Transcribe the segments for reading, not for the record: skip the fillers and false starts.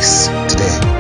politics today.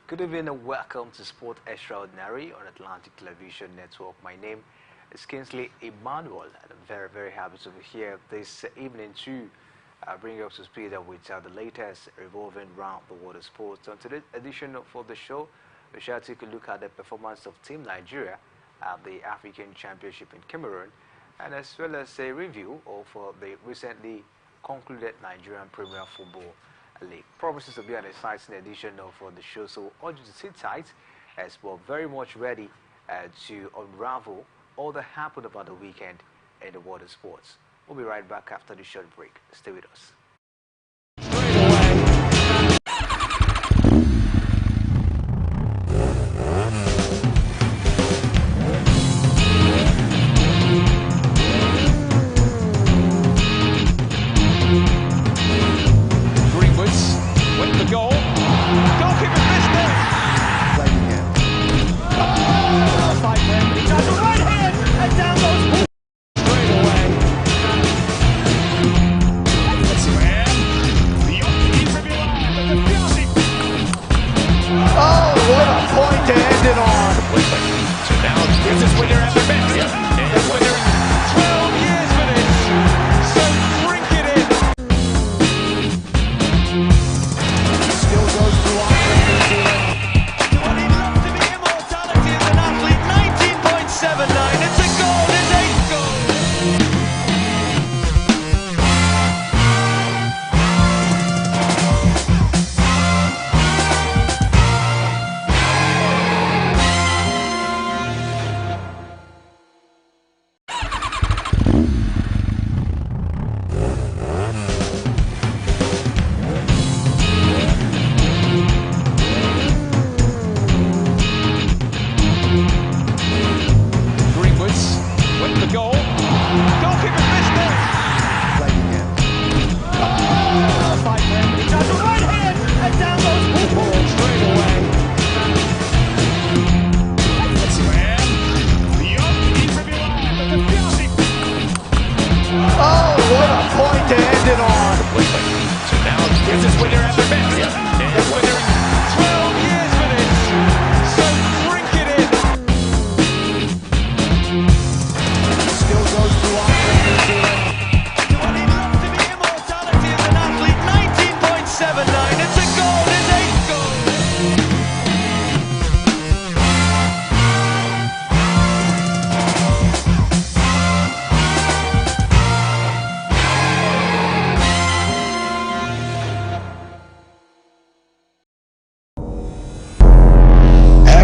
Good evening and welcome to Sport Extraordinary on Atlantic Television Network. My name is Kingsley Emmanuel and I'm very happy to be here this evening to bring you up to speed with the latest revolving around the world of sports. On today's edition of the show, we shall take a look at the performance of Team Nigeria at the African Championship in Cameroon, and as well as a review of the recently concluded Nigerian Premier Football League. Promises to be an exciting edition of the show, so I urge you to sit tight as we're very much ready to unravel all that happened about the weekend in the world of sports. We'll be right back after the short break. Stay with us.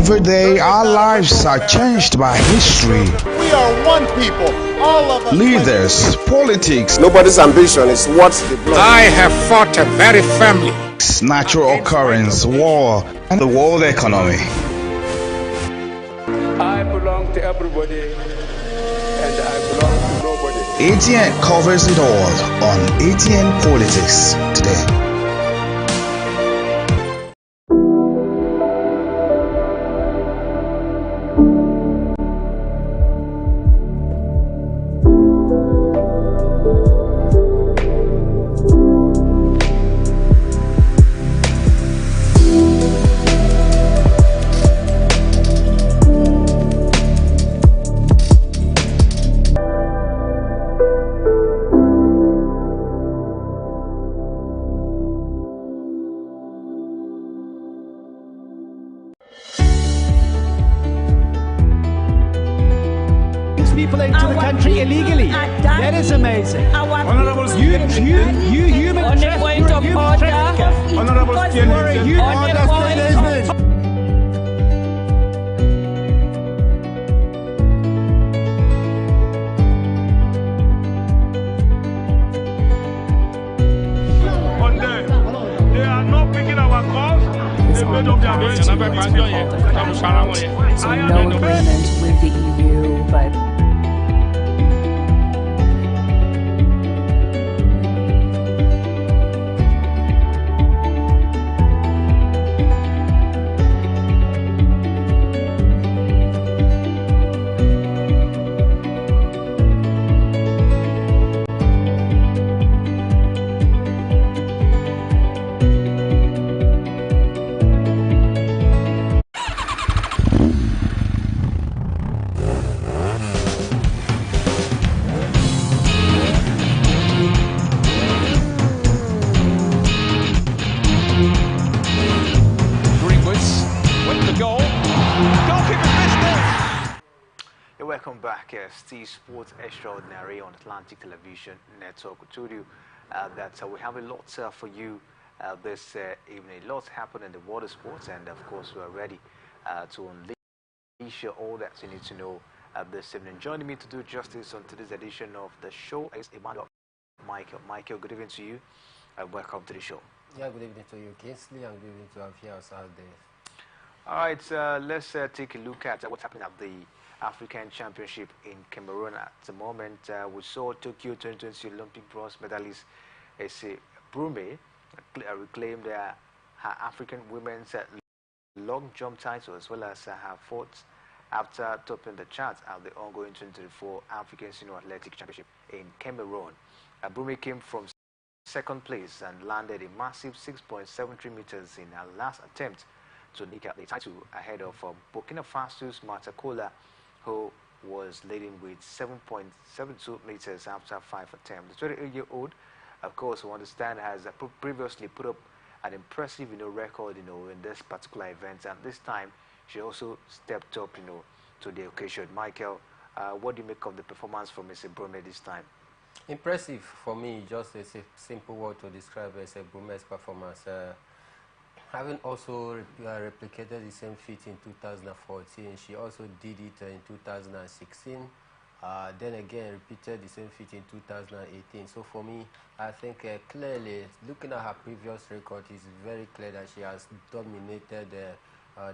Every day our lives are changed by history. We are one people, all of us. Leaders, politics. Nobody's ambition is what's the blood. I have fought very firmly. Natural occurrence, war, and the world economy. I belong to everybody, and I belong to nobody. ATN covers it all on ATN Politics today. People into the country illegally. That is amazing. Honorable you human trafficking. Honorable made up their minds. So no agreement with the EU, but Welcome back, Steve Sports Extraordinary on Atlantic Television Network. We told you that we have a lot for you this evening. Lots happen in the water sports, and of course, we are ready to unleash all that you need to know this evening. Joining me to do justice on today's edition of the show is Emmanuel Michael. Michael, good evening to you, and welcome to the show. Yeah, good evening to you, Kingsley, and good evening to our viewers out there. All right, let's take a look at what's happening at the African Championship in Cameroon at the moment. We saw Tokyo 2020 Olympic bronze medalist Brume reclaimed her African women's long jump title, as well as her fourth after topping the charts at the ongoing 2024 African Senior Athletic Championship in Cameroon. Brume came from second place and landed a massive 6.73 meters in her last attempt to nick out the title ahead of Burkina Faso's Marta Kola, who was leading with 7.72 meters after 5 attempts. The 28-year-old, of course, we understand, has previously put up an impressive, record, in this particular event, and this time she also stepped up, to the occasion. Michael, what do you make of the performance from Ms. Brume this time? Impressive for me, just a simple word to describe as Brume's performance. Having also replicated the same feat in 2014, she also did it in 2016. Then again, repeated the same feat in 2018. So for me, I think clearly, looking at her previous record, it's very clear that she has dominated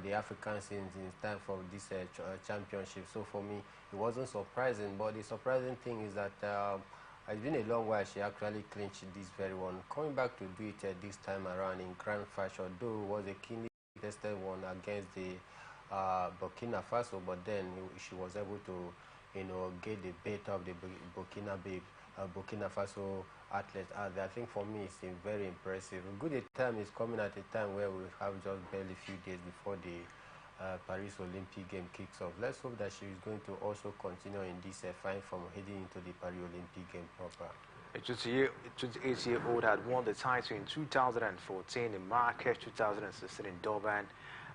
the African scenes in time for this championship. So for me, it wasn't surprising. But the surprising thing is that it's been a long while she actually clinched this very one. Coming back to do it this time around in grand fashion, though it was a keenly tested one against the Burkina Faso, but then she was able to, get the better of the Burkina Faso athlete out there. I think for me it's very impressive. Good time is coming at a time where we have just barely a few days before the Paris Olympic game kicks off. Let's hope that she is going to also continue in this fine form heading into the Paris Olympic game proper. A 28-year-old had won the title in 2014 in Marrakesh, 2016 in Durban,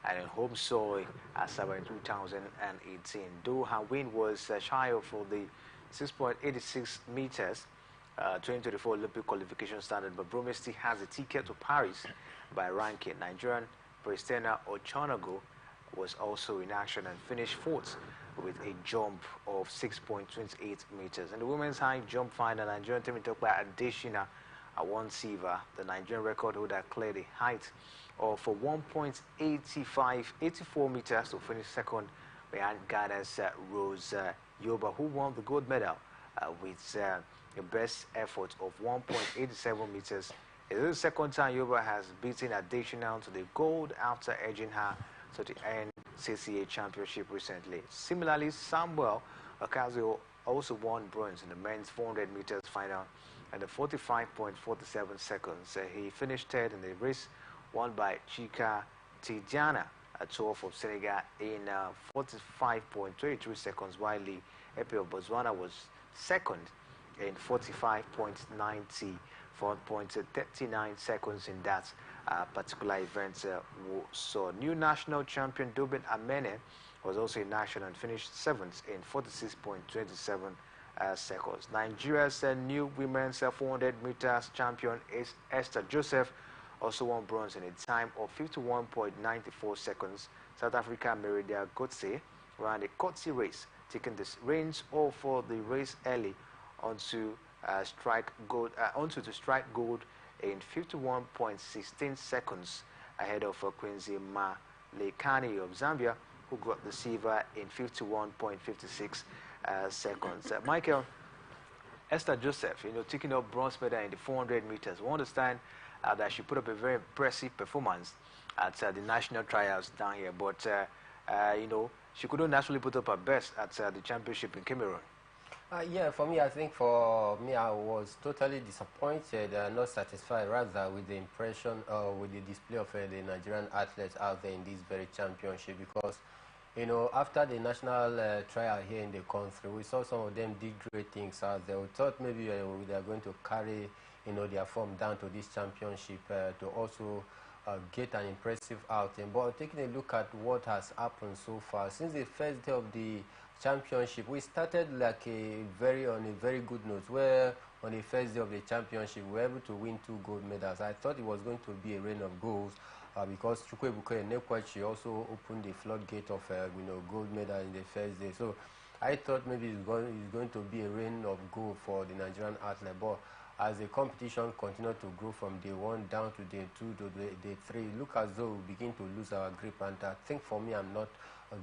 and in home soil at Sabah in 2018. Though her win was shy of the 6.86 meters 2024 Olympic qualification standard, but Brume still has a ticket to Paris by ranking. Nigerian Pristina Ochonago was also in action and finished fourth with a jump of 6.28 meters. In the women's high jump final, Nigerian Temitope Adeshina won silver. The Nigerian record holder cleared a height of 1.84 meters to finish second behind Ghana's Rose Yoba, who won the gold medal with a best effort of 1.87 meters. It is the second time Yoba has beaten Adeshina to the gold after edging her to the NCCA championship recently. Similarly, Samuel Ocasio also won bronze in the men's 400 meters final at the 45.47 seconds. He finished third in the race won by Chika Tidjana, a 12 of Senegal, in 45.23 seconds, while the Epe of Botswana was second in 45.39 seconds in that particular event. So new national champion Dobin Amene was also in action and finished seventh in 46.27 seconds. Nigeria's new women's 400 meters champion is Esther Joseph, also won bronze in a time of 51.94 seconds. South Africa Merida Gotse ran a courtesy race, taking the reins off for the race early onto strike gold in 51.16 seconds ahead of Quincy Malekani of Zambia, who got the silver in 51.56 seconds. Michael, Esther Joseph, taking up bronze medal in the 400 meters. We understand that she put up a very impressive performance at the national trials down here, but she couldn't actually put up her best at the championship in Cameroon. Yeah, for me, I think for me, I was totally disappointed, not satisfied, rather, with the impression, with the display of the Nigerian athletes out there in this very championship, because, after the national trial here in the country, we saw some of them did great things out there. We thought maybe they are going to carry, their form down to this championship to also get an impressive outing. But taking a look at what has happened so far, since the first day of the championship, we started like on a very good note, where on the first day of the championship we were able to win 2 gold medals. I thought it was going to be a rain of goals because Chukwebuka and Nekwachi also opened the floodgate of gold medal in the first day. So I thought maybe it's going to be a rain of gold for the Nigerian athlete. But as the competition continued to grow from day 1 down to day 2 to day 3, look as though we begin to lose our grip, and I think for me, I'm not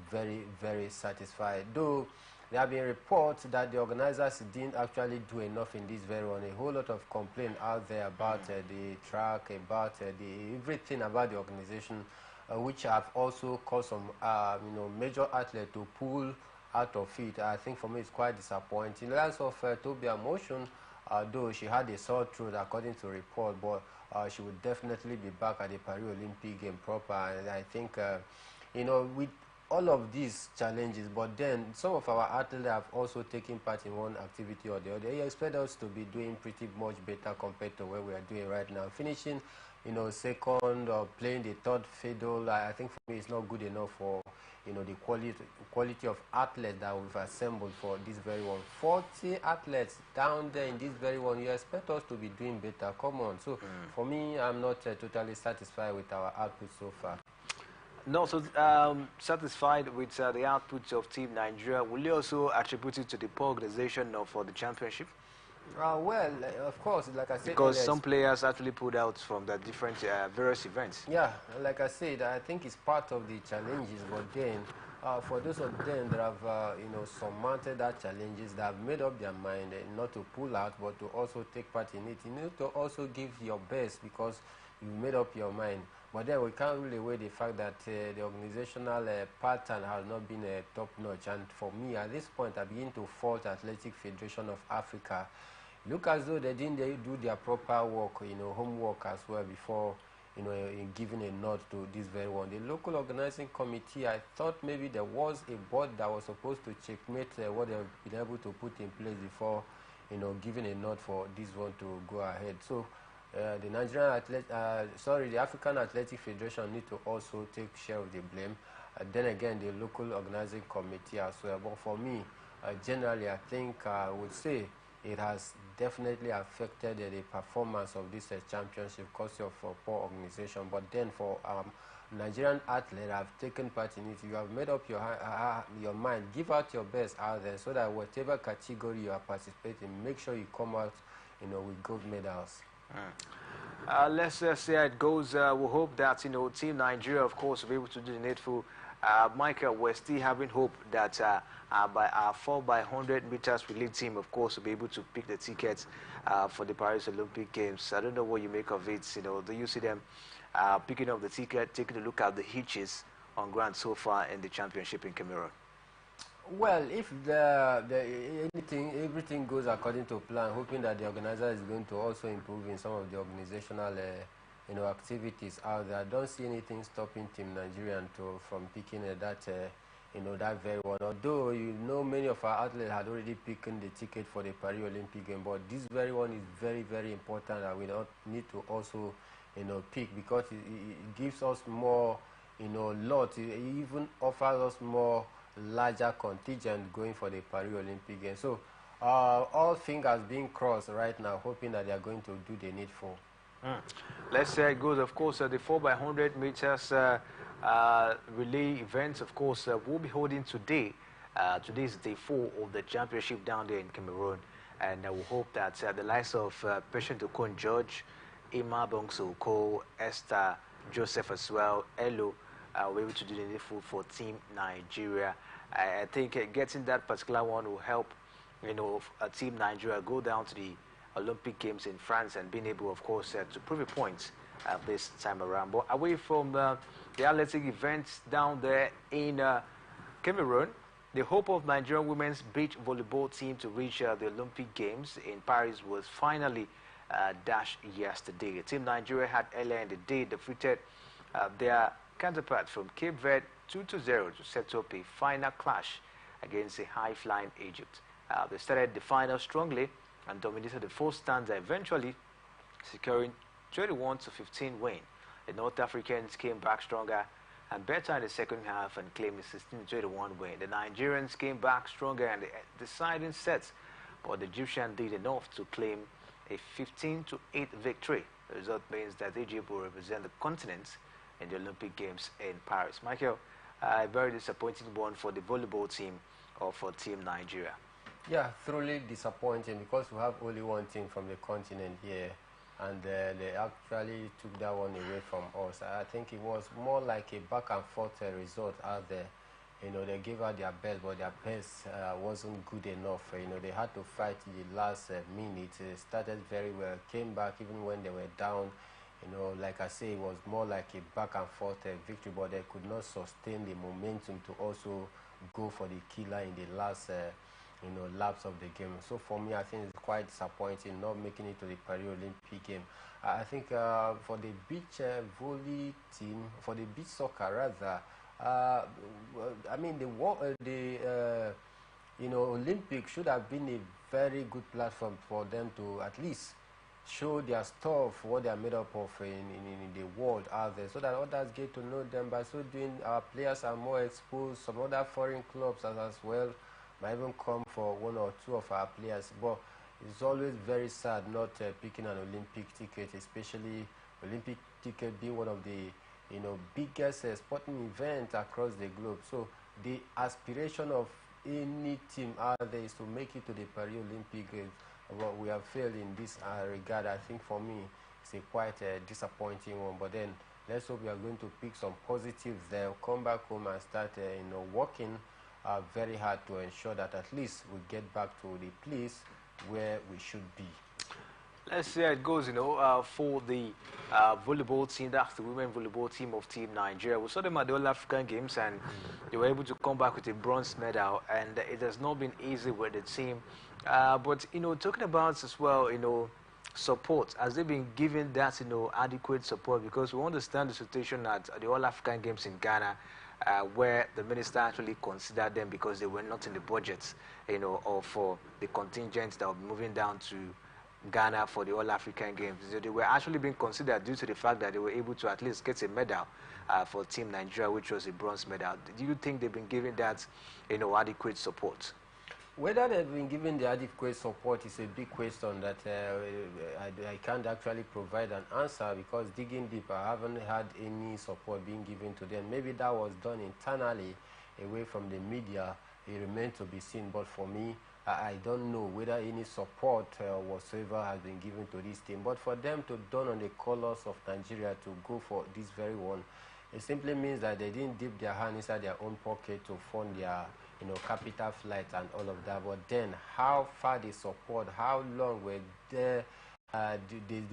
very, very satisfied. Though there have been reports that the organizers didn't actually do enough in this very one. A whole lot of complaint out there about the track, about everything about the organization, which have also caused some major athletes to pull out of it. I think for me it's quite disappointing. In the lands of Tobia Motion, though she had a sore throat according to report, but she would definitely be back at the Paris Olympic game proper. And I think with all of these challenges, but then some of our athletes have also taken part in one activity or the other. They expect us to be doing pretty much better compared to where we are doing right now. Finishing, second or playing the third fiddle, I think for me it's not good enough for, the quality of athletes that we've assembled for this very one. 40 athletes down there in this very one. You expect us to be doing better. Come on. So for me, I'm not totally satisfied with our output so far. Not so satisfied with the output of Team Nigeria. Will you also attribute it to the poor organization for the championship? Well, of course, like I said, because some players actually pulled out from the different various events. Yeah, like I said, I think it's part of the challenges. But then, for those of them that have surmounted that challenges, that have made up their mind not to pull out, but to also take part in it, you need to also give your best because you made up your mind. But then we can't really weigh the fact that the organizational pattern has not been top-notch. And for me, at this point, I begin to fault Athletic Federation of Africa. Look as though they didn't do their proper work, homework as well before, in giving a nod to this very one. The local organizing committee, I thought maybe there was a board that was supposed to checkmate what they've been able to put in place before, giving a nod for this one to go ahead. So the African Athletic Federation need to also take share of the blame. Then again, the local organizing committee as well. But for me, generally, I think I would say it has definitely affected the performance of this championship because of poor organization. But then for Nigerian athletes have taken part in it, you have made up your mind, give out your best out there so that whatever category you are participating, make sure you come out with gold medals. Let's see how it goes. We hope that Team Nigeria, of course, will be able to do the needful. Michael, we're still having hope that by our 4x100 meters relay team, of course, will be able to pick the tickets for the Paris Olympic Games. I don't know what you make of it. Do you see them picking up the ticket, taking a look at the hitches on ground so far in the championship in Cameroon? Well, if everything goes according to plan, hoping that the organizer is going to also improve in some of the organizational activities out there, I don't see anything stopping Team Nigerian from picking that very one. Although many of our athletes had already picked the ticket for the Paris Olympic game, but this very one is very, very important that we don't need to also pick because it gives us more lot. It even offers us more larger contingent going for the Paris Olympic Games. So all fingers being crossed right now, hoping that they are going to do the needful. Let's say it goes, of course, the 4x100 meters relay events, of course, we'll be holding today. Today is day 4 of the championship down there in Cameroon, and we hope that the likes of Patient Okon George, Emma Bongso, Cole, Esther, Joseph as well, Elo, were able to do the needful for Team Nigeria. I think getting that particular one will help, Team Nigeria go down to the Olympic Games in France and being able, of course, to prove a point this time around. But away from the athletic events down there in Cameroon, the hope of Nigerian women's beach volleyball team to reach the Olympic Games in Paris was finally dashed yesterday. Team Nigeria had earlier in the day defeated their counterpart from Cape Verde 2-0 to set up a final clash against a high-flying Egypt. They started the final strongly and dominated the fourth stanza, eventually securing 21-15 win. The North Africans came back stronger and better in the second half and claimed a 16-21 win. The Nigerians came back stronger in the deciding sets, but the Egyptians did enough to claim a 15-8 victory. The result means that Egypt will represent the continent in the Olympic Games in Paris. Michael, a very disappointing one for the volleyball team or for Team Nigeria. Yeah, truly disappointing because we have only one team from the continent here, and they actually took that one away from us. I think it was more like a back and forth result out there. They gave out their best, but their best wasn't good enough. They had to fight the last minute. They started very well, came back even when they were down. Like I say, it was more like a back and forth victory, but they could not sustain the momentum to also go for the killer in the last laps of the game. So for me, I think it's quite disappointing not making it to the Paris Olympic game. I think for the beach volley team, for the beach soccer rather, I mean the Olympics should have been a very good platform for them to at least show their stuff, what they are made up of in the world out there, so that others get to know them. By so doing, our players are more exposed. Some other foreign clubs as well might even come for one or two of our players. But it's always very sad not picking an Olympic ticket, especially Olympic ticket being one of the biggest sporting events across the globe. So the aspiration of any team out there is to make it to the Paris Olympic Games. But we have failed in this regard. I think for me it's a quite disappointing one. But then let's hope we are going to pick some positives there, come back home and start working very hard to ensure that at least we get back to the place where we should be. Let's see how it goes, for the volleyball team. That's the women volleyball team of Team Nigeria. We saw them at the All African Games and they were able to come back with a bronze medal, and it has not been easy with the team. But, talking about as well, support, has they been given that, adequate support? Because we understand the situation at the All African Games in Ghana, where the minister actually considered them because they were not in the budget, or for the contingents that were moving down to Ghana for the All African Games. So they were actually being considered due to the fact that they were able to at least get a medal for Team Nigeria, which was a bronze medal. Do you think they've been given that, adequate support? Whether they've been given the adequate support is a big question that I can't actually provide an answer, because digging deep, I haven't had any support being given to them. Maybe that was done internally away from the media. It remains to be seen. But for me, I don't know whether any support whatsoever has been given to this team. But for them to don on the colors of Nigeria to go for this very one, it simply means that they didn't dip their hand inside their own pocket to fund their capital flight and all of that. But then how far they support, how long will the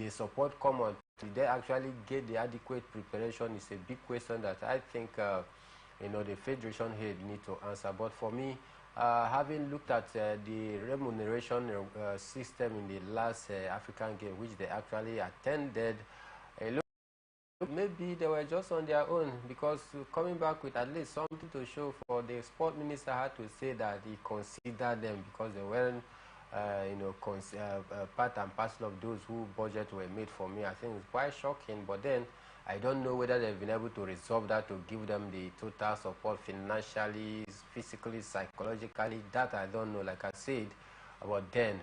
support come on? Did they actually get the adequate preparation is a big question that I think the federation head need to answer. But for me, having looked at the remuneration system in the last African game, which they actually attended, maybe they were just on their own, because coming back with at least something to show for the sport minister had to say that he considered them because they weren't part and parcel of those who budget were made for me. I think it's quite shocking. But then I don't know whether they've been able to resolve that, to give them the total support financially, physically, psychologically. That I don't know, like I said. But then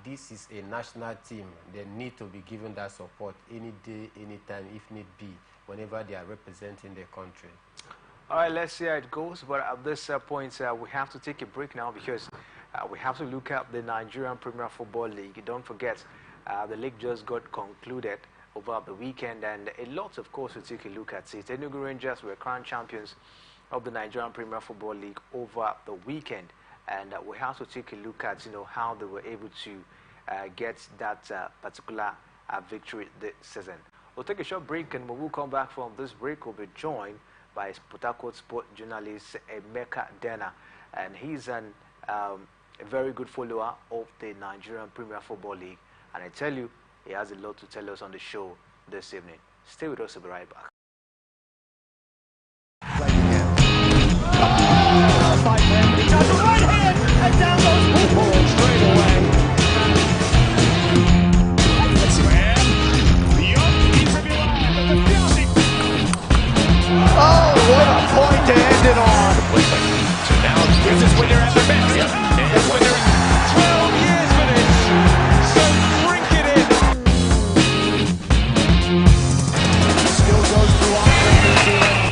this is a national team. They need to be given that support any day, anytime, if need be, whenever they are representing their country. All right, let's see how it goes. But at this point, we have to take a break now, because we have to look at the Nigerian Premier Football League. Don't forget, the league just got concluded over the weekend, and a lot, of course, to take a look at it. Enugu Rangers were crowned champions of the Nigerian Premier Football League over the weekend, and we have to take a look at how they were able to get that particular victory this season. We'll take a short break, and when we come back from this break, we'll be joined by Port Harcourt sport journalist Emeka Dena, and he's a very good follower of the Nigerian Premier Football League, and I tell you, he has a lot to tell us on the show this evening. Stay with us, we'll be right back. Oh, what a point to end it on. So now this is when they're at their best. It's when they're 12 years for this. So drink it in. Still goes through Andre New Zealand.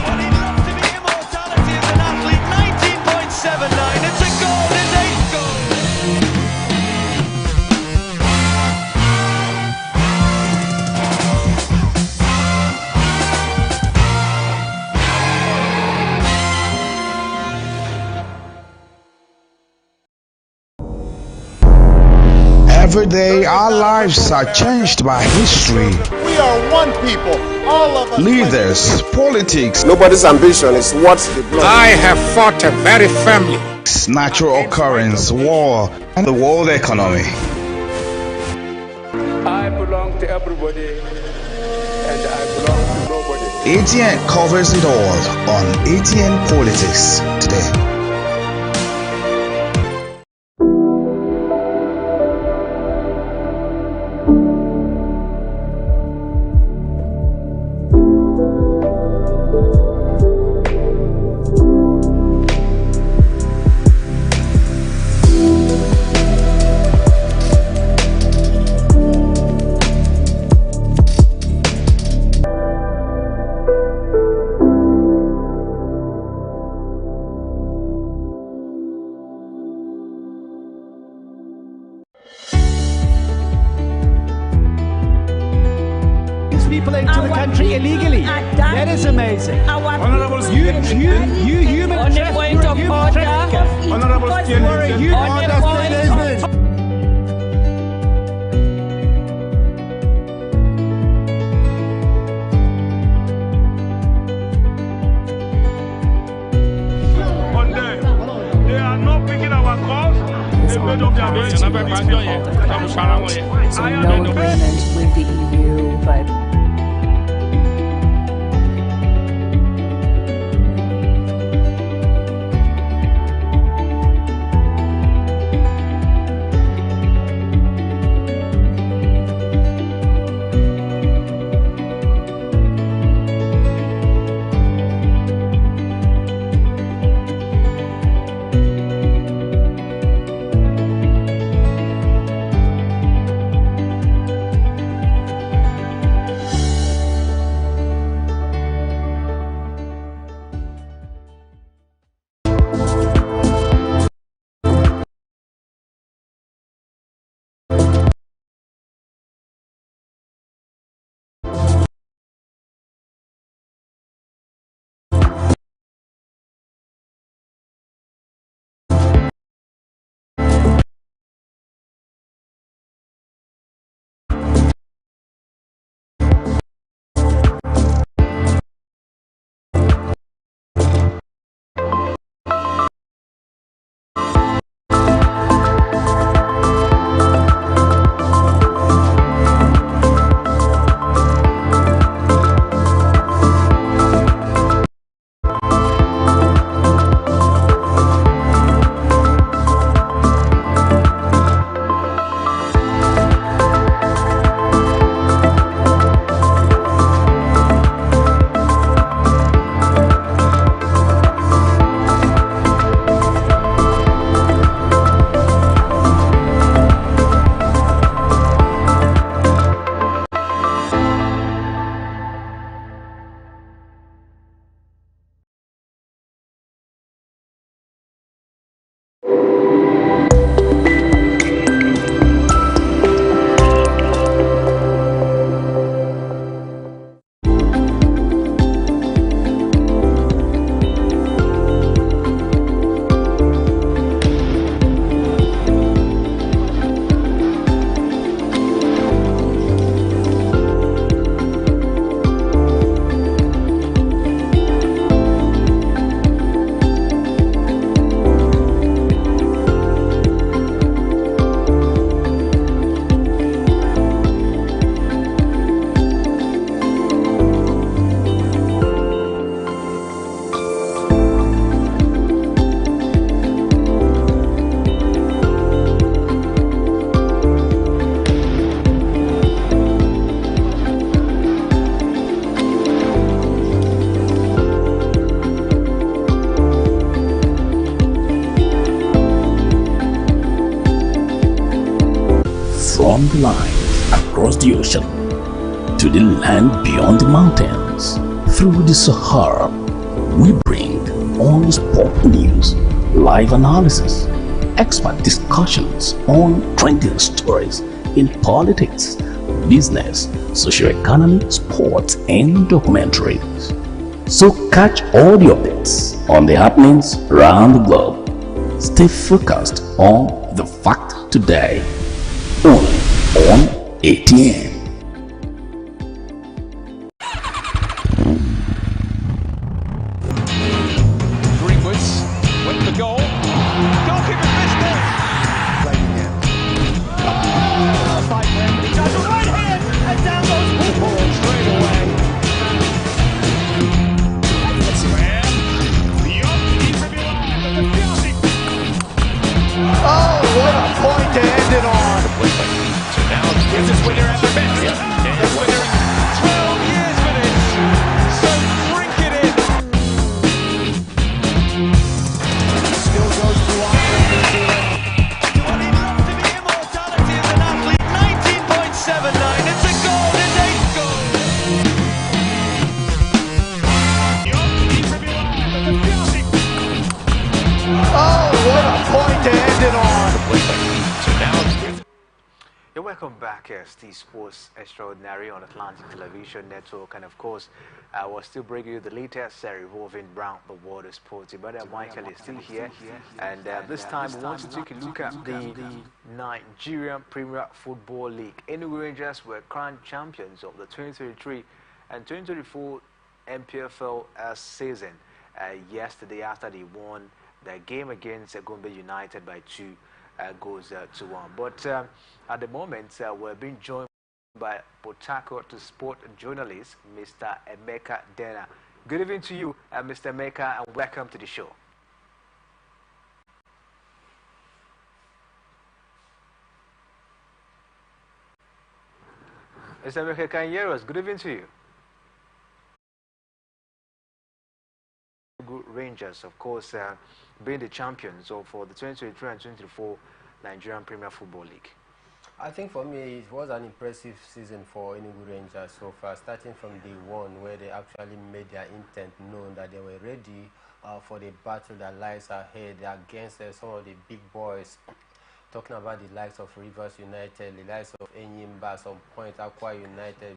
Well, he loves to be immortality as an athlete. 19.79. It's a goal. It's 8 goals. Every day, our lives are changed by history. We are one people, all of us. Leaders, politics, Nobody's ambition is what they belong. I have fought a very family. natural occurrence, war, and the world economy. I belong to everybody, and I belong to nobody. ATN covers it all on ATN Politics today. People into the country illegally. That is amazing. You human trafficker. Honorable You are a human. on them. They are not picking our calls. They made up their minds. So no agreement with the EU, but the line, across the ocean, to the land beyond the mountains, through the Sahara. We bring on sport news, live analysis, expert discussions on trending stories in politics, business, socio-economy, sports, and documentaries. So catch all the updates on the happenings around the globe. Stay focused on the fact today, only on ATN. Greenwoods went for goal. Goalkeeper missed it. Fight there, but he does a right hand, and down goes Paul straight away. Oh, what a point to end it on! So now here's his winner at the bench. And his winner 12 years for this. So drink it in. Still goes to Auckland, New Zealand. Do what he loves to be immortality as an athlete. 19.79. It's a golden 8 goal. Oh, what a point to end it on! You're welcome back as the Sports Extraordinary on Atlantic Television Network, and of course we're still bringing you the latest revolving round the world of sports. But Michael is still here, and this time we want to take a look at the Nigerian Premier Football League. Enugu Rangers were crowned champions of the 2023 and 2024 MPFL season yesterday after they won the game against Gombe United by 2 goes to 1. But at the moment, we're being joined by Potako to Sport journalist, Mr. Emeka Dena. Good evening to you, Mr. Emeka, and welcome to the show. Mr. Emeka, can you hear us? Good evening to you. Rangers, of course, being the champions of for the 2023 and 2024 Nigerian Premier Football League. I think for me it was an impressive season for Enugu Rangers so far, starting from day one where they actually made their intent known that they were ready for the battle that lies ahead against some of the big boys. Talking about the likes of Rivers United, the likes of Enyimba, some point Aqua United,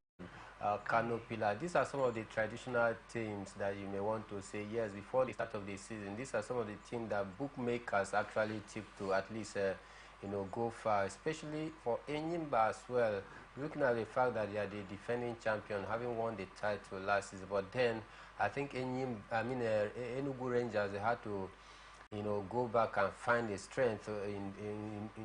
Kano Pillar. These are some of the traditional teams that you may want to say, yes, before the start of the season, these are some of the teams that bookmakers actually tip to at least, go far, especially for Enyimba as well, looking at the fact that they are the defending champion, having won the title last season. But then, I think Enugu Rangers, they had to, go back and find the strength in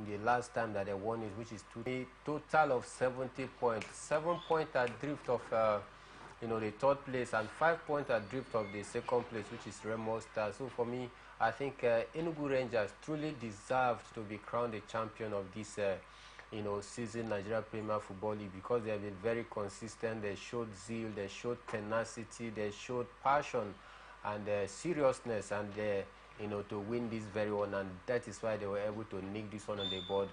the last time that they won it, which is a total of 70 points. 7 points adrift of, the third place, and 5 points adrift of the second place, which is Remo Stars. So for me, I think Enugu Rangers truly deserved to be crowned the champion of this, season Nigeria Premier Football League, because they have been very consistent. They showed zeal, they showed tenacity, they showed passion and seriousness, and to win this very one, and that is why they were able to nick this one on the board.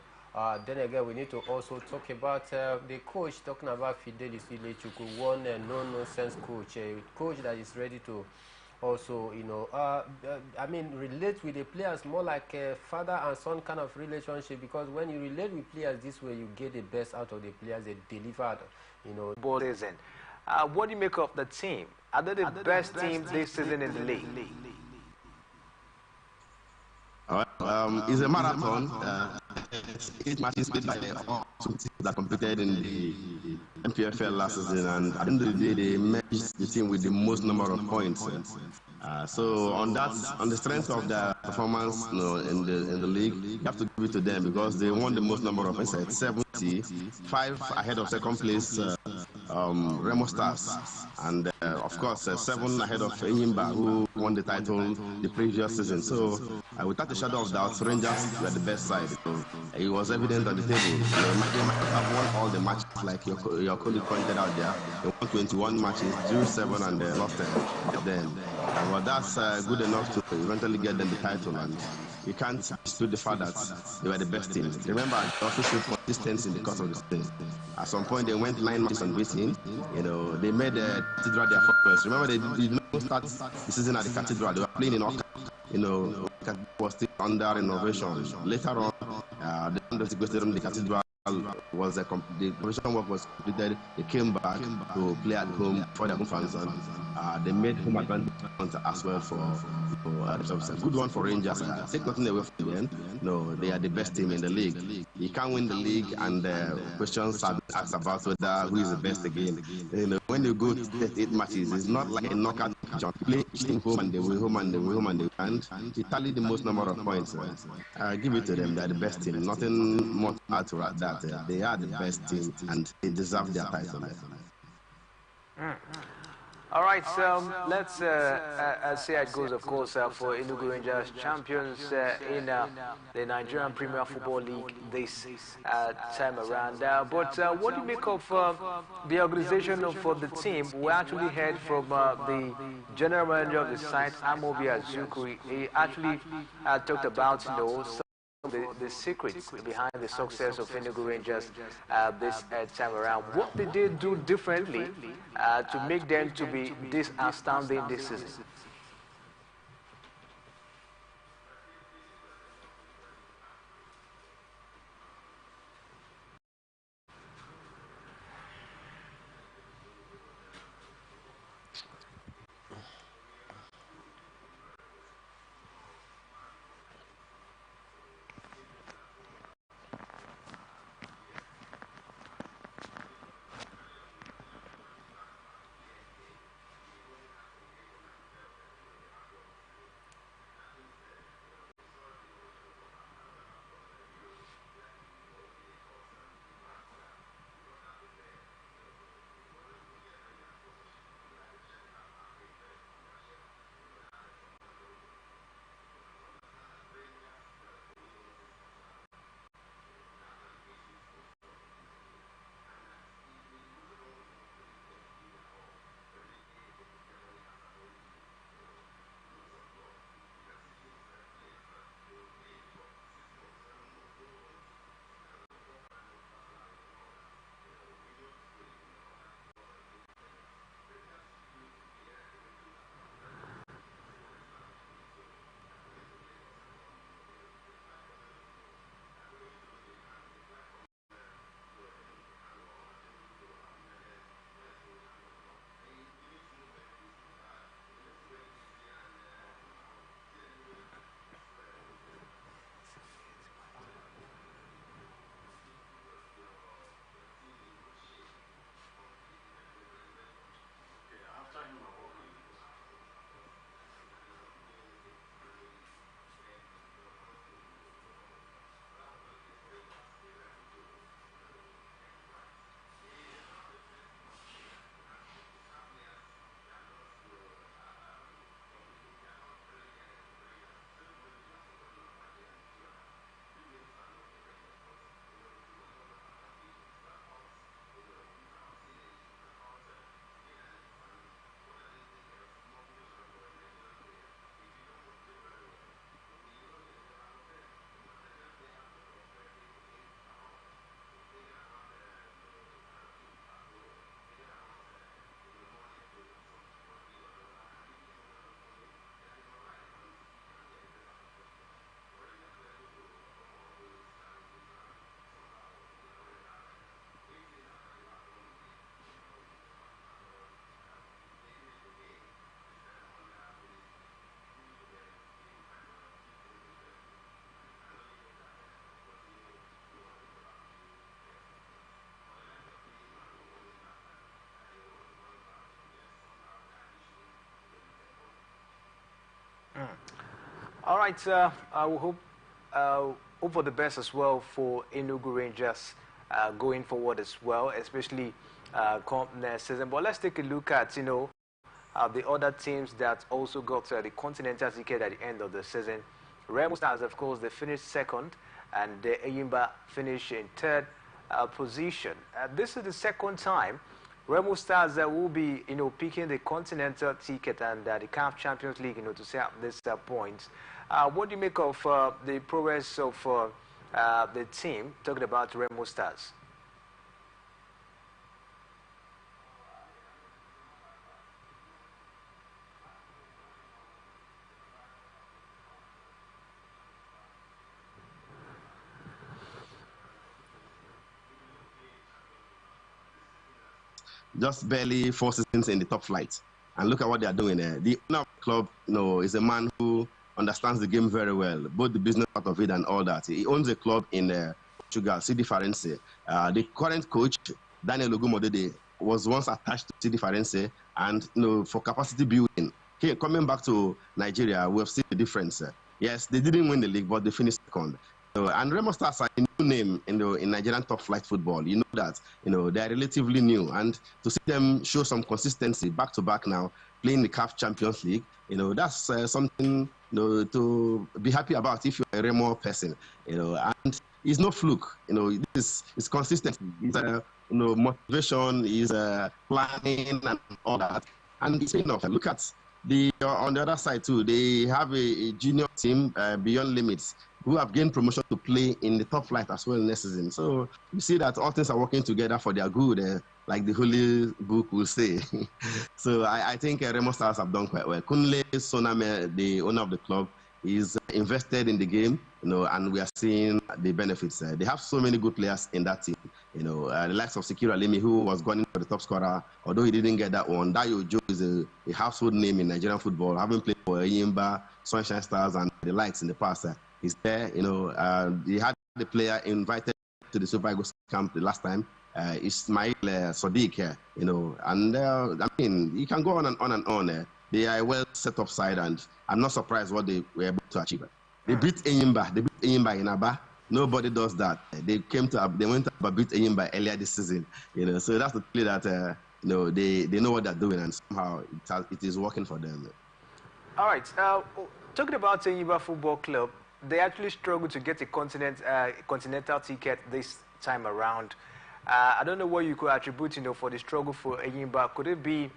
Then again, we need to also talk about the coach, talking about Fidelis Ilechukwu, one no-nonsense coach, a coach that is ready to also, relate with the players more like a father and son kind of relationship, because when you relate with players this way, you get the best out of the players. They delivered, Ball season. What do you make of the team? Are they the best team this season in the league? It's a marathon. 8 matches played by all teams that competed in the MPFL last season, and at the end of the day, they matched the team with the most number of points. So on the strength of their performance, in the league, you have to give it to them, because they won the most number of points at 75 ahead of second place Remo Stars, and of course 7 ahead of Enyimba, who won the title the previous season. So without a shadow of doubt, Rangers were the best side. It was evident on the table. They might have won all the matches, like your colleague pointed out there. They won 21 matches, drew 7, and they lost 10. Then, well, that's good enough to eventually get them the title. And you can't dispute the fact that they were the best team. Remember, they also showed consistency in the course of the season. At some point, they went 9 matches unbeaten. They made the Cathedral their fortress. Remember, they did not start the season at the Cathedral. They were playing in Oka. Was still under renovation. Later on, the the Cathedral was the renovation work was completed. They came back to play at home for their home fans. They made home advantage as well for themselves. Good one for Rangers. Take nothing away from them. No, they are the best team in the league. You can't win the league, and questions are asked about whether who is the best again. When you go to 38 matches, it's not like a knockout match. You play each team home and they will home and they will home and they will, and you tally the most number of points. Give it to them. They're the best team. Nothing more to add to that. They are the best team and they deserve their title. All right, let's see how it goes, of course, for Enugu Rangers, champions in the Nigerian Premier Football League this time around. But what do you make of the organization for the team? We actually heard from the general manager of the site, Amobi Azuku. He actually talked about, the secrets behind the success of Enugu Rangers this time around. What did they do differently to make them to be this outstanding this season? All right, I will hope for the best as well for Enugu Rangers going forward as well, especially come next season. But let's take a look at, the other teams that also got the Continental ticket at the end of the season. Remo Stars, of course, they finished second, and the Eyimba finished in third position. This is the second time Remo Stars will be, picking the Continental ticket and the CAF Champions League, to set up this points. What do you make of the progress of the team, talking about Remo Stars? Just barely 4 seasons in the top flight. And look at what they are doing there. The owner of the club, is a man who understands the game very well, both the business part of it and all that. He owns a club in Portugal, CD Farense. The current coach, Daniel Ogumodede, was once attached to CD Farense, and for capacity building. Okay, coming back to Nigeria, we have seen the difference. Yes, they didn't win the league, but they finished second. And Remo Stars are a new name in Nigerian top flight football. You know that. They are relatively new, and to see them show some consistency back to back now, playing the CAF Champions League, that's something to be happy about if you're a Remo person. And it's no fluke. It's consistency. It's motivation. Is planning and all that, and it's enough. Look at on the other side too. They have a junior team, Beyond Limits, who have gained promotion to play in the top flight as well next season. So you see that all things are working together for their good, like the Holy Book will say. So I think Remo Stars have done quite well. Kunle Soname, the owner of the club, is invested in the game, and we are seeing the benefits. They have so many good players in that team. The likes of Sikira Lemi, who was going for the top scorer, although he didn't get that one. Dayo Joe is a household name in Nigerian football, having played for Yimba, Sunshine Stars, and the likes in the past. He's there. He had the player invited to the Super Eagles camp the last time. Ismail Sadiq here, and I mean, you can go on and on and on. They are a well set up side, and I'm not surprised what they were able to achieve. They beat Enyimba. They beat Enyimba in Aba. Nobody does that. They went to Aba, beat Enyimba earlier this season. So that's the play that they know what they're doing, and somehow it is working for them. All right. Talking about Enyimba Football Club, they actually struggled to get a continental ticket this time around. I don't know what you could attribute, for the struggle for Enyimba. Could it be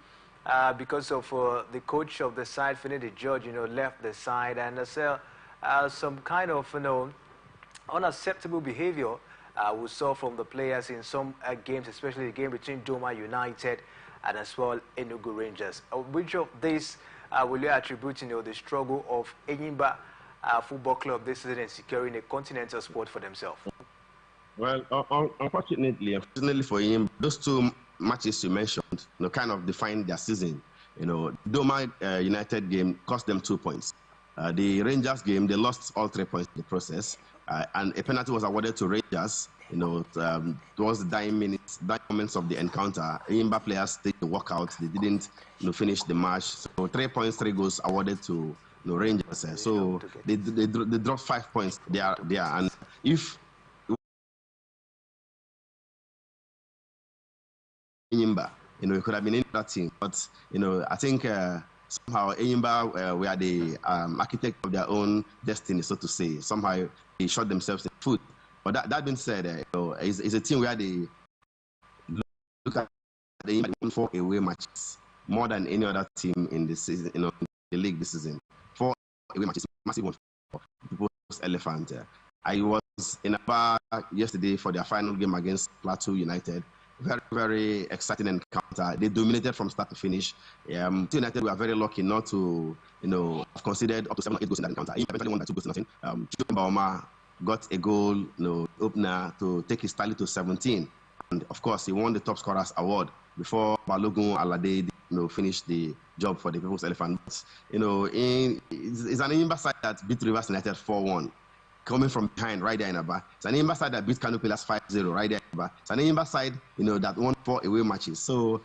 because of the coach of the side, Finidi George, left the side, and some kind of, unacceptable behavior we saw from the players in some games, especially the game between Doma United and as well Enugu Rangers. Which of these will you attribute, the struggle of Enyimba Football Club this season in securing a continental spot for themselves? Well, unfortunately for him, those two matches you mentioned, kind of defined their season. Doma United game cost them 2 points. The Rangers game, they lost all 3 points in the process, and a penalty was awarded to Rangers. Towards the dying moments of the encounter, Enyimba players stayed to walk out. They didn't, finish the match. So 3 points, 3 goals awarded to Rangers. So they dropped 5 points there, and if Enyimba, it could have been in that team, but I think somehow Enyimba were the architect of their own destiny, so to say. Somehow they shot themselves in the foot. But that being said, it's a team where they look at the 4 away matches more than any other team in the season, in the league this season. 4 away matches, massive one for People's Elephant. I was in Aba yesterday for their final game against Plateau United. Very, very exciting encounter. They dominated from start to finish. United were very lucky not to, have conceded up to 7 or 8 goals in that encounter. He eventually won by 2 goals to nothing. Baoma got a goal, opener to take his tally to 17. And of course, he won the top scorers award before Balogun Alade, finished the job for the People's Elephant. It's an Enyimba side that beat Rivers United 4-1. Coming from behind right there in Aba. It's an Enyimba side that beat Kano Pillars 5-0 right there in Aba. It's an Enyimba side, that won 4 away matches. So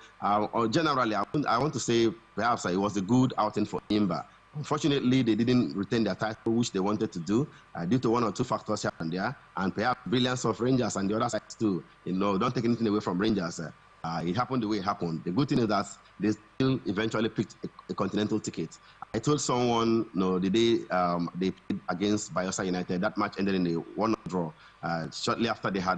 generally, I want to say perhaps it was a good outing for Enyimba. Unfortunately, they didn't retain their title, which they wanted to do, due to 1 or 2 factors here and there, and perhaps brilliance of Rangers and the other sides too. Don't take anything away from Rangers. It happened the way it happened. The good thing is that they still eventually picked a continental ticket. I told someone, the day they played against Bayelsa United, that match ended in a 1-1 draw. Shortly after they had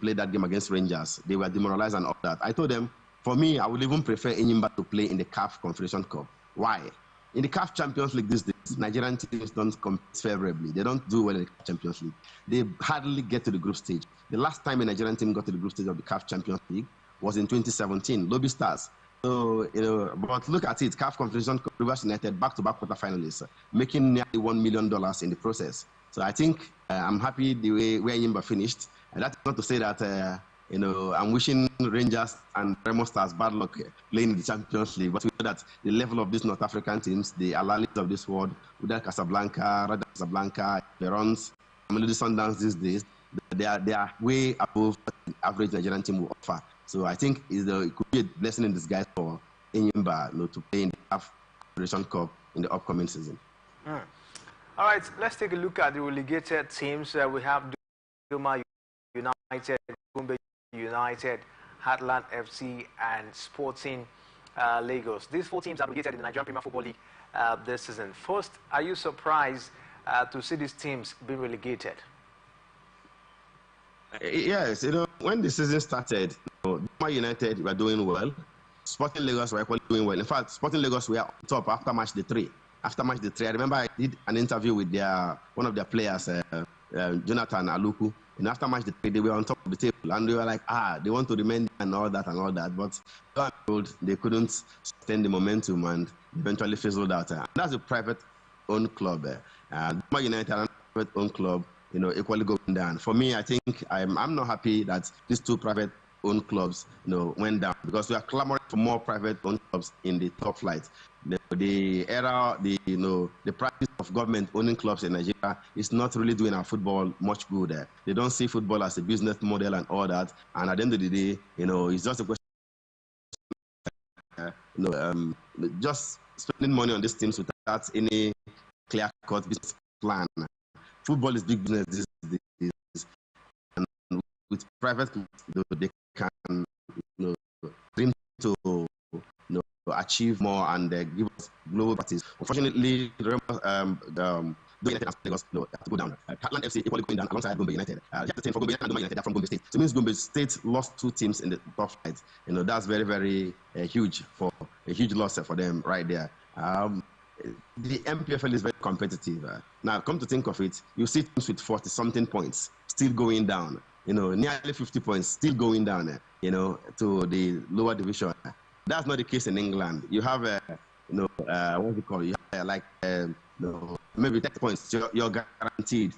played that game against Rangers, they were demoralized and all that. I told them, for me, I would even prefer Enyimba to play in the CAF Confederation Cup. Why? In the CAF Champions League these days, Nigerian teams don't compete favorably. They don't do well in the CAF Champions League. They hardly get to the group stage. The last time a Nigerian team got to the group stage of the CAF Champions League was in 2017, Lobby Stars. So, but look at it, CAF Confederation Cup, Rivers United, back-to-back quarterfinalists, making nearly $1 million in the process. So I think I'm happy the way where Enyimba finished. And that's not to say that, I'm wishing Rangers and Remo Stars bad luck playing in the Champions League. But we know that the level of these North African teams, the Alalis of this world, Wydad Casablanca, Raja Casablanca, Verons, Mamelodi Sundowns these days, they are way above what the average Nigerian team will offer. So I think it could be a blessing in disguise for Enyimba to play in the CAF Confederation Cup in the upcoming season. All right, let's take a look at the relegated teams. We have Duma United, Gombe United, Heartland FC, and Sporting Lagos. These 4 teams are relegated in the Nigerian Premier Football League this season. First, are you surprised to see these teams being relegated? Yes, when the season started, Duma United were doing well. Sporting Lagos were equally doing well. In fact, Sporting Lagos were on top after match day 3. After match day 3, I remember I did an interview with one of their players, Jonathan Aluku. And after match day 3, they were on top of the table, and they were like, they want to remain and all that. But they couldn't sustain the momentum and eventually fizzled out. And that's a private-owned club. Duma United, a private-owned club, equally going down. For me, I think I'm not happy that these 2 private-owned clubs, went down, because we are clamoring for more private-owned clubs in the top flight. The practice of government owning clubs in Nigeria is not really doing our football much good. They don't see football as a business model and all that. And at the end of the day, it's just a question, just spending money on these teams without any clear-cut business plan. Football is big business these days, and with private clubs, they can dream to achieve more and give us global parties. Unfortunately, United and Lagos have to go down. Heartland FC equally going down alongside Gombe United. Just the same for Gombe United and Duma United, they're from Gombe State. So it means Gombe State lost 2 teams in the top flight. That's very, very huge loss for them right there. The MPFL is very competitive. Now, come to think of it, you see teams with 40-something points still going down. Nearly 50 points still going down. To the lower division. That's not the case in England. You have what do you call it? You have maybe 30 points. You're guaranteed.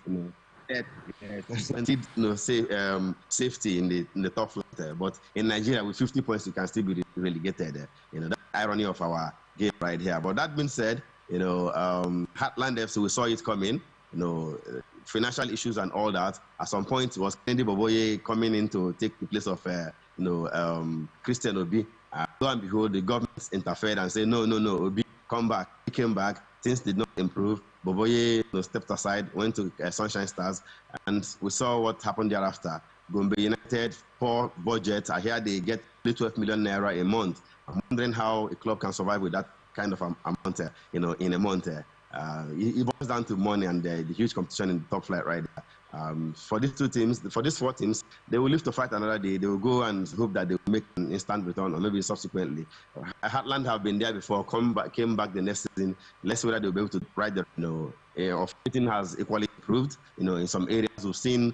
Guaranteed, safety in the top flight. But in Nigeria, with 50 points, you can still be relegated. That's the irony of our game right here. But that being said, Heartland FC, we saw it coming. Financial issues and all that. At some point, it was Kennedy Boboye coming in to take the place of Christian Obi. Lo and behold, the government interfered and said, no, Obi, come back. He came back. Things did not improve. Boboye stepped aside, went to Sunshine Stars, and we saw what happened thereafter. Gombe United, poor budget. I hear they get 12 million naira a month. I'm wondering how a club can survive with that kind of amount, in a month. It boils down to money and the huge competition in the top flight right there. For these 4 teams, they will live to fight another day. They will go and hope that they will make an instant return, or maybe subsequently. Heartland have been there before, came back the next season. Let's see whether they'll be able to ride the, everything has equally improved. In some areas we've seen,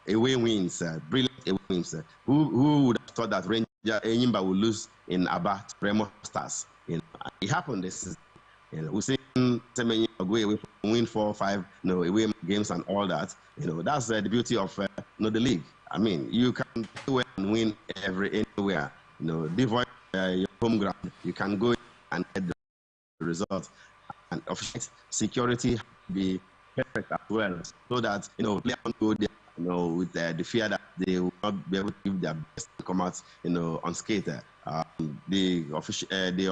away wins, brilliant away wins. Who would have thought that Enyimba will lose in Aba to Remo Stars? It happened this season. We've seen Semenyo go away, win 4 or 5 away games and all that. That's the beauty of the league. I mean, you can go and win anywhere. Devoid your home ground, you can go and get the result. And of course, security has to be perfect as well, so that players don't go there with the fear that they will not be able to give their best and come out unscathed. The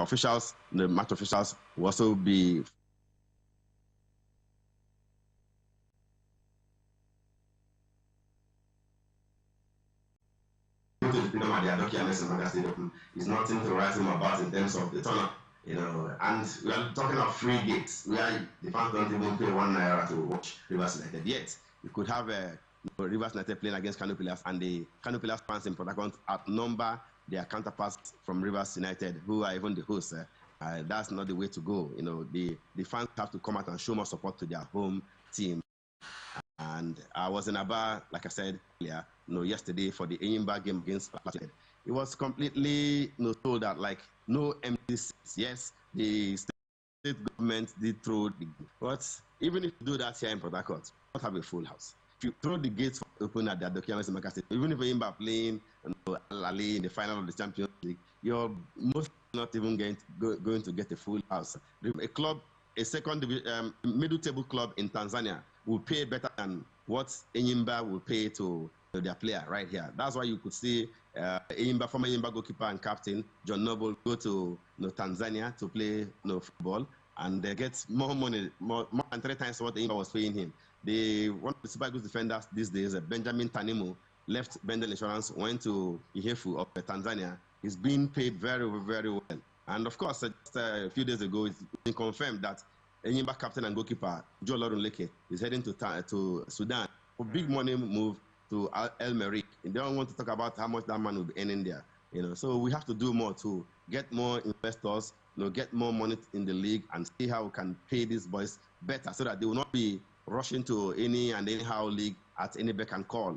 officials, the match officials, will also be to the freedom of their documents in Stadium is nothing to write home about in terms of the turnout You know, and we are talking of free gates where the fans don't even pay 1 naira to watch Rivers United. Yet you could have Rivers United playing against Kano Pillars, and the Kano Pillars fans in Port Harcourt outnumber their counterparts from Rivers United, who are even the hosts. That's not the way to go. You know, the fans have to come out and show more support to their home team. And I was in Aba, like I said earlier, yesterday for the Enyimba game against United. It was completely told that like no empty seats. Yes, the state government did throw the, but even if you do that here in Port Harcourt, you don't have a full house. If you throw the gates open at the documents in Stadium, even if Enyimba are playing Al-Ali in the final of the Champions League, you're most not even going to get a full house. A club, a middle table club in Tanzania will pay better than what Enyimba will pay to their player right here. That's why you could see former Enyimba goalkeeper and captain John Noble go to Tanzania to play football, and they get more money, more than 3 times what Enyimba was paying him. One of the Super Eagles defenders these days, Benjamin Tanimu, left Bendel Insurance, went to Ihefu of Tanzania. He's being paid very, very well. And of course, just a few days ago, it's been confirmed that Enyimba captain and goalkeeper Joe Lorunleke is heading to Sudan for big money move to El Merreikh. They don't want to talk about how much that man will be earning there. So we have to do more to get more investors, get more money in the league, and see how we can pay these boys better so that they will not be rushing to any and anyhow league at any beck and call.